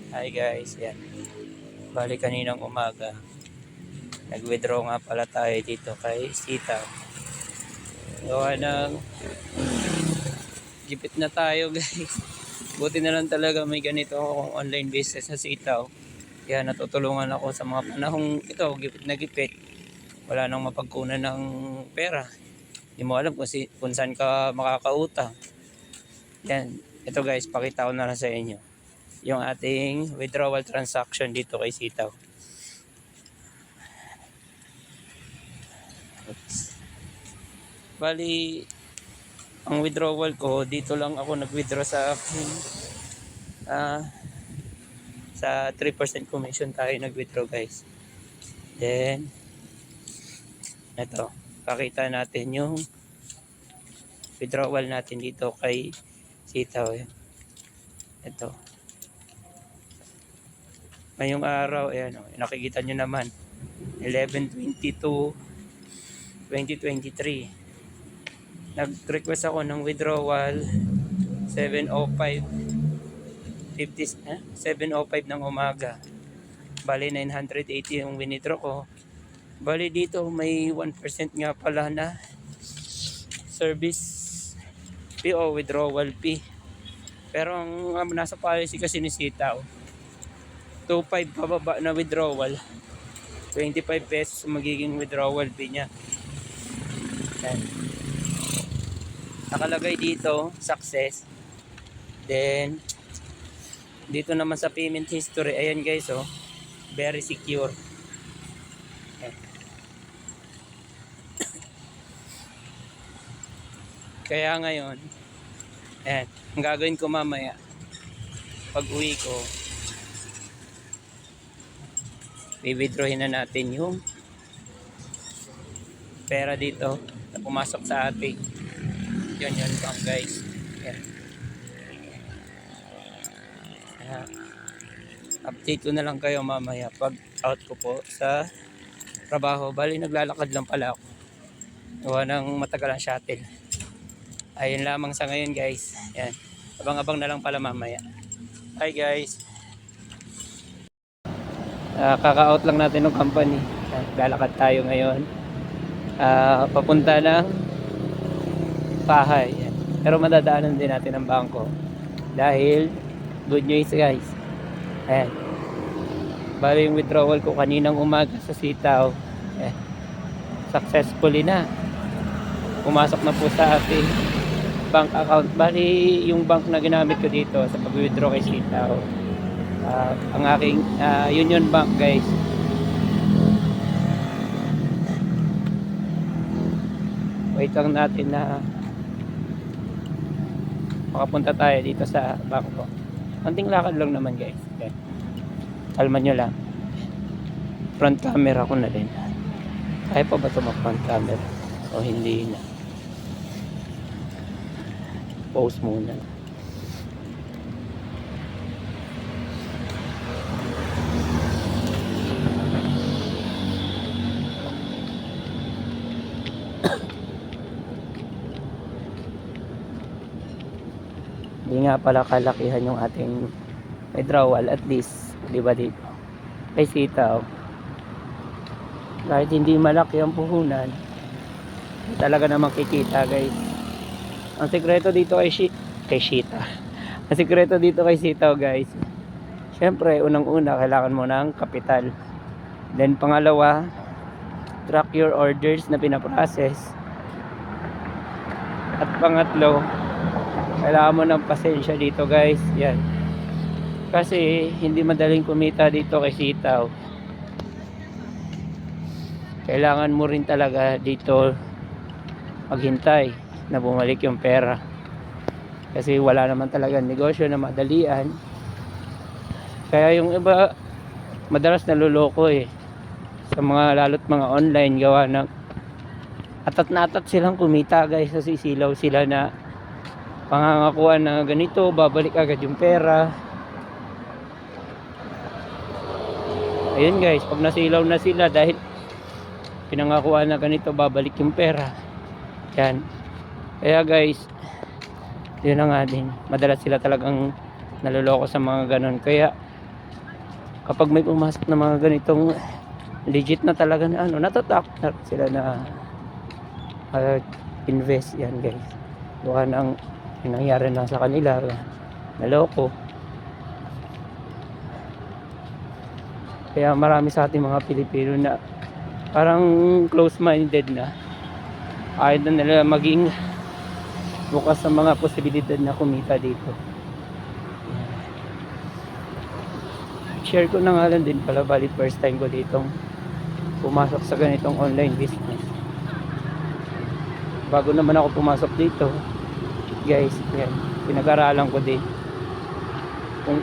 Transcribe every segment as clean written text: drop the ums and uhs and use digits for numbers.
Hi guys, yan. Bali kaninang umaga, nag-withdraw nga pala tayo dito kay Sita. Gawa ng gipit na tayo guys. Buti na lang talaga may ganito akong online business sa Sitaw. Kaya natutulungan ako sa mga panahong ito, gipit na gipit. Wala nang mapagkunan ng pera. Hindi mo alam kung saan ka makakautang. Yan, ito guys, pakita ko na lang sa inyo yung ating withdrawal transaction dito kay Sitaw. Bali, ang withdrawal ko, dito lang ako nag-withdraw sa akin. Sa 3% commission tayo nag-withdraw guys. Then, ito, pakita natin yung withdrawal natin dito kay Sitaw. Ito. Ngayong araw, ayan, nakikita nyo naman, 11/22/2023. Nag-request ako ng withdrawal 7:05 ng umaga. Bali 980 yung withdraw ko. Bali dito may 1% nga pala na service fee o withdrawal fee. Pero ang nasa policy kasi ni Sitaw, 2.5 pababa na withdrawal, 25 pesos magiging withdrawal fee niya. Yan. Nakalagay dito, success. Then, dito naman sa payment history, ayan guys, oh, very secure. Ayan. Kaya ngayon, ayan, ang gagawin ko mamaya, pag uwi ko, i-withdrawin na natin yung pera dito na pumasok sa ating yun bank guys. Ayan. Update ko na lang kayo mamaya pag out ko po sa trabaho. Bali naglalakad lang pala ako, gawa ng matagal ang shuttle. Ayun lamang sa ngayon guys. Ayan. Abang-abang na lang pala mamaya. Hi guys, kaka-out lang natin ng company. Lalakad tayo ngayon papunta ng bahay. Ayan. Pero madadaanan din natin ang bangko dahil good news guys. Ayan. Bali yung withdrawal ko kaninang umaga sa Sitaw, successfully na. Pumasok na po sa ating bank account. Bali yung bank na ginamit ko dito sa pag-withdraw kay Sitaw, ang aking Union Bank guys. Wait lang natin na makapunta tayo dito sa bangko. Konting lakad lang naman guys. Okay. Kalman nyo lang. Front camera ko na din. Kaya pa ba ito mag-front camera? O hindi na? Pause muna. Hindi nga pala kalakihan yung ating withdrawal, at least, di ba dito? Kay Sitaw, kahit hindi malaki ang puhunan, talaga namang kikita guys. Ang sekreto dito kay Sita. Ang sekreto dito kay Sitaw guys, syempre, unang-una, kailangan mo ng kapital. Then, pangalawa, track your orders na pinaprocess. At pangatlo, kailangan mo ng pasensya dito guys. Yan. Kasi hindi madaling kumita dito kay Sitaw. Kailangan mo rin talaga dito maghintay na bumalik yung pera. Kasi wala naman talaga negosyo na madalian. Kaya yung iba madalas naluloko sa mga, lalo't mga online, gawa ng atat na atat silang kumita guys. Kasi silaw sila na pangangakuan na ganito, babalik agad yung pera. Ayun guys, pag nasilaw na sila dahil pinangakuan na ganito, babalik yung pera. Yan. Kaya guys, yun na nga din, madalas sila talagang naluloko sa mga ganon. Kaya kapag may pumasok na mga ganitong legit na talaga na ano, natatakot na sila na invest yan guys. Gawa ng nangyari na sa kanila, naloko. Kaya marami sa ating mga Pilipino na parang close-minded na, ayaw na nila maging bukas sa mga posibilidad na kumita dito. Share ko na nga lang din pala, bali first time ko ditong pumasok sa ganitong online business. Bago naman ako pumasok dito guys, yan, pinag-aralan ko din kung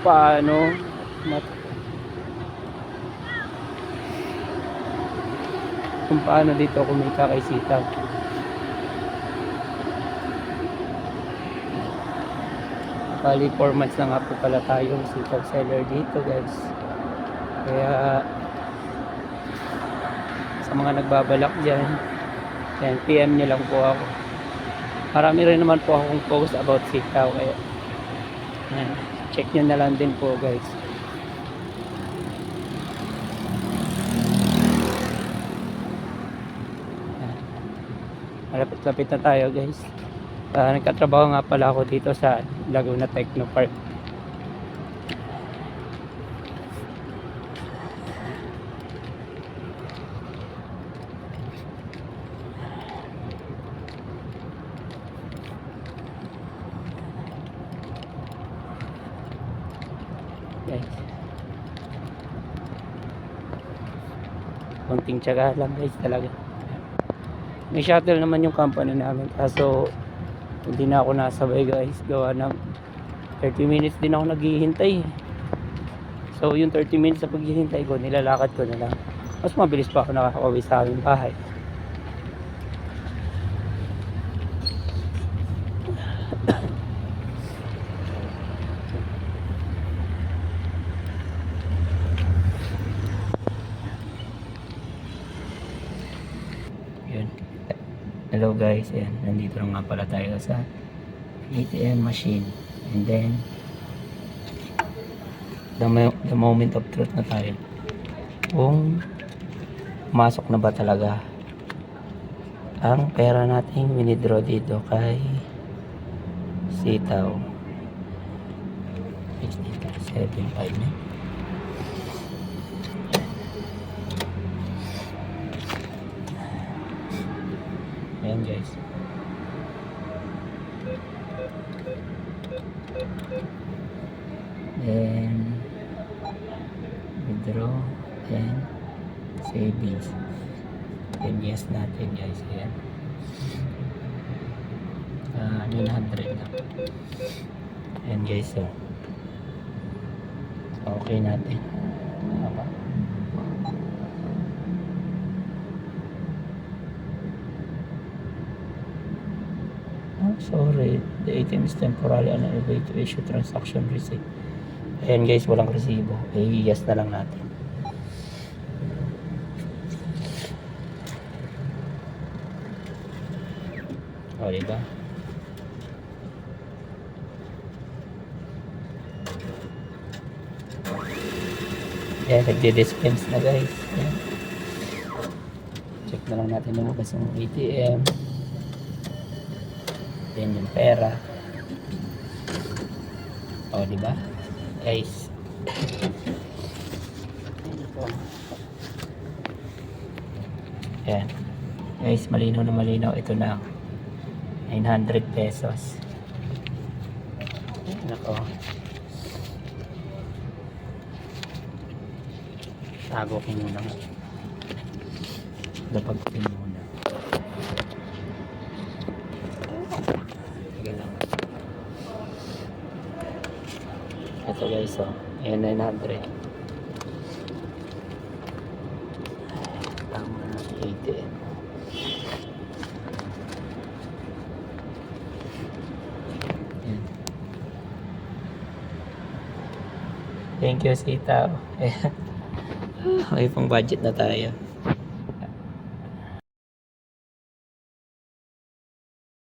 paano dito kumita kay sitaw. Bali 4 months na nga po pala tayong sitaw seller dito guys. Kaya sa mga nagbabalak dyan, yan, PM nyo lang po ako. Marami rin naman po akong post about sitaw, kaya yan, check nyo na lang din po guys. Malapit-lapit na tayo guys. Nagkatrabaho nga pala ako dito sa Laguna Techno Park. Guys, konting tiyaga lang guys talaga. May shuttle naman yung company namin, kaso hindi na ako nasabay guys, gawa ng 30 minutes din ako naghihintay. So yung 30 minutes sa paghihintay ko, nilalakad ko na lang. Mas mabilis pa ako nakakauwi sa aming bahay. Yun. Hello guys, ayan, nandito na nga pala tayo sa ATM machine. And then the moment of truth na tayo, kung pumasok na ba talaga ang pera nating winidraw dito kay sitaw. 7.5 na. Ayan guys. Then withdraw and savings. Then yes natin guys. Ayan. 900 na. Ayan guys. So okay natin. Tama. Sorry, the ATM is temporarily unable to issue transaction receipt. Ayan guys, walang resibo. Yes na lang natin. O, diba? Ayan, nagdi-dispense na guys. Ayan. Check na lang natin lumabas yung ATM. Yan yung pera. O, diba? Guys. Yan. Guys, malinaw na malinaw. Ito na. 900 pesos. Nako. Tago ko muna. Lapag ko muna. Ito guys, oh. Ayan, 900. Tama na, 80. Ayan. Thank you, sitaw. Ayan. May pang budget na tayo.